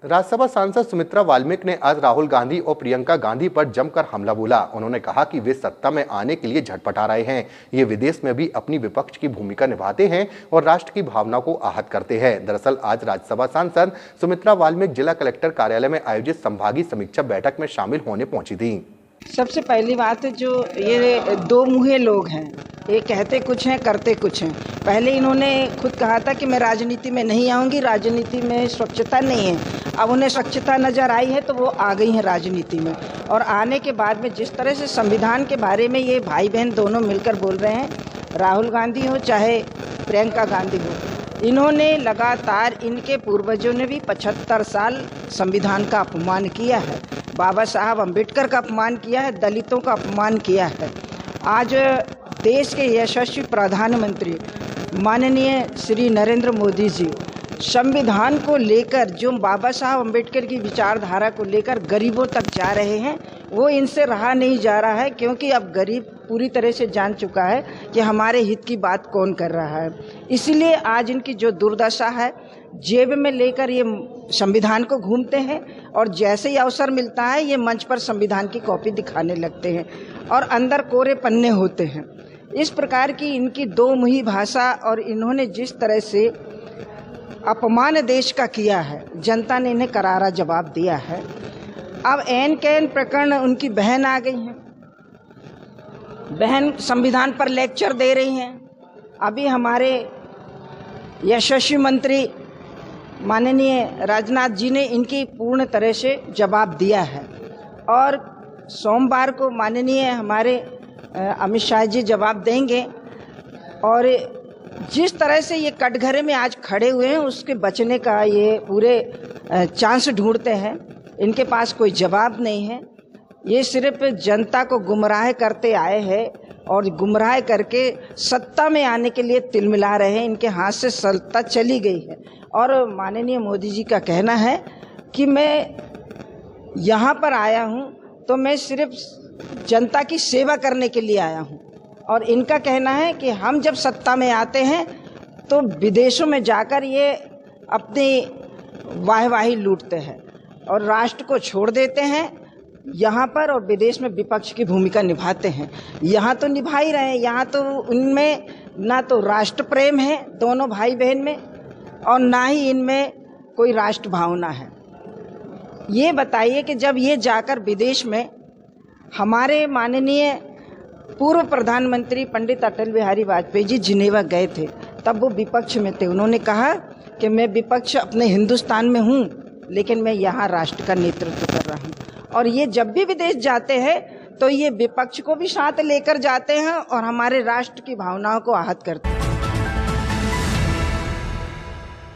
राज्यसभा सांसद सुमित्रा वाल्मीकि ने आज राहुल गांधी और प्रियंका गांधी पर जमकर हमला बोला। उन्होंने कहा कि वे सत्ता में आने के लिए झटपटा रहे हैं। ये विदेश में भी अपनी विपक्ष की भूमिका निभाते हैं और राष्ट्र की भावना को आहत करते हैं। दरअसल आज राज्यसभा सांसद सुमित्रा वाल्मीकि जिला कलेक्टर कार्यालय में आयोजित संभागीय समीक्षा बैठक में शामिल होने पहुंची थी। सबसे पहली बात है, जो ये दो मुँहे लोग हैं, ये कहते कुछ हैं करते कुछ हैं। पहले इन्होंने खुद कहा था कि मैं राजनीति में नहीं आऊँगी, राजनीति में स्वच्छता नहीं है। अब उन्हें स्वच्छता नज़र आई है तो वो आ गई हैं राजनीति में। और आने के बाद में जिस तरह से संविधान के बारे में ये भाई बहन दोनों मिलकर बोल रहे हैं, राहुल गांधी हो चाहे प्रियंका गांधी हो, इन्होंने लगातार, इनके पूर्वजों ने भी 75 साल संविधान का अपमान किया है, बाबा साहब अम्बेडकर का अपमान किया है, दलितों का अपमान किया है। आज देश के यशस्वी प्रधानमंत्री माननीय श्री नरेंद्र मोदी जी संविधान को लेकर, जो बाबा साहब अम्बेडकर की विचारधारा को लेकर गरीबों तक जा रहे हैं, वो इनसे रहा नहीं जा रहा है। क्योंकि अब गरीब पूरी तरह से जान चुका है कि हमारे हित की बात कौन कर रहा है। इसीलिए आज इनकी जो दुर्दशा है, जेब में लेकर ये संविधान को घूमते हैं और जैसे ही अवसर मिलता है ये मंच पर संविधान की कॉपी दिखाने लगते हैं और अंदर कोरे पन्ने होते हैं। इस प्रकार की इनकी दो मुही भाषा और इन्होंने जिस तरह से अपमान देश का किया है, जनता ने इन्हें करारा जवाब दिया है। अब एन कैन प्रकरण उनकी बहन आ गई हैं, बहन संविधान पर लेक्चर दे रही हैं। अभी हमारे यशस्वी मंत्री माननीय राजनाथ जी ने इनकी पूर्ण तरह से जवाब दिया है और सोमवार को माननीय हमारे अमित शाह जी जवाब देंगे। और जिस तरह से ये कटघरे में आज खड़े हुए हैं, उसके बचने का ये पूरे चांस ढूंढते हैं। इनके पास कोई जवाब नहीं है। ये सिर्फ जनता को गुमराह करते आए हैं और गुमराह करके सत्ता में आने के लिए तिलमिला रहे हैं। इनके हाथ से सत्ता चली गई है और माननीय मोदी जी का कहना है कि मैं यहाँ पर आया हूँ तो मैं सिर्फ जनता की सेवा करने के लिए आया हूँ। और इनका कहना है कि हम जब सत्ता में आते हैं तो विदेशों में जाकर ये अपनी वाहवाही लूटते हैं और राष्ट्र को छोड़ देते हैं यहाँ पर, और विदेश में विपक्ष की भूमिका निभाते हैं। यहाँ तो निभा ही रहे हैं, यहाँ तो उनमें ना तो राष्ट्र प्रेम है दोनों भाई बहन में और ना ही इनमें कोई राष्ट्र भावना है। ये बताइए कि जब ये जाकर विदेश में हमारे माननीय पूर्व प्रधानमंत्री पंडित अटल बिहारी वाजपेयी जी जिनेवा गए थे, तब वो विपक्ष में थे। उन्होंने कहा कि मैं विपक्ष अपने हिंदुस्तान में हूँ, लेकिन मैं यहाँ राष्ट्र का नेतृत्व कर रहा हूँ। और ये जब भी विदेश जाते हैं तो ये विपक्ष को भी साथ लेकर जाते हैं और हमारे राष्ट्र की भावनाओं को आहत करते हैं।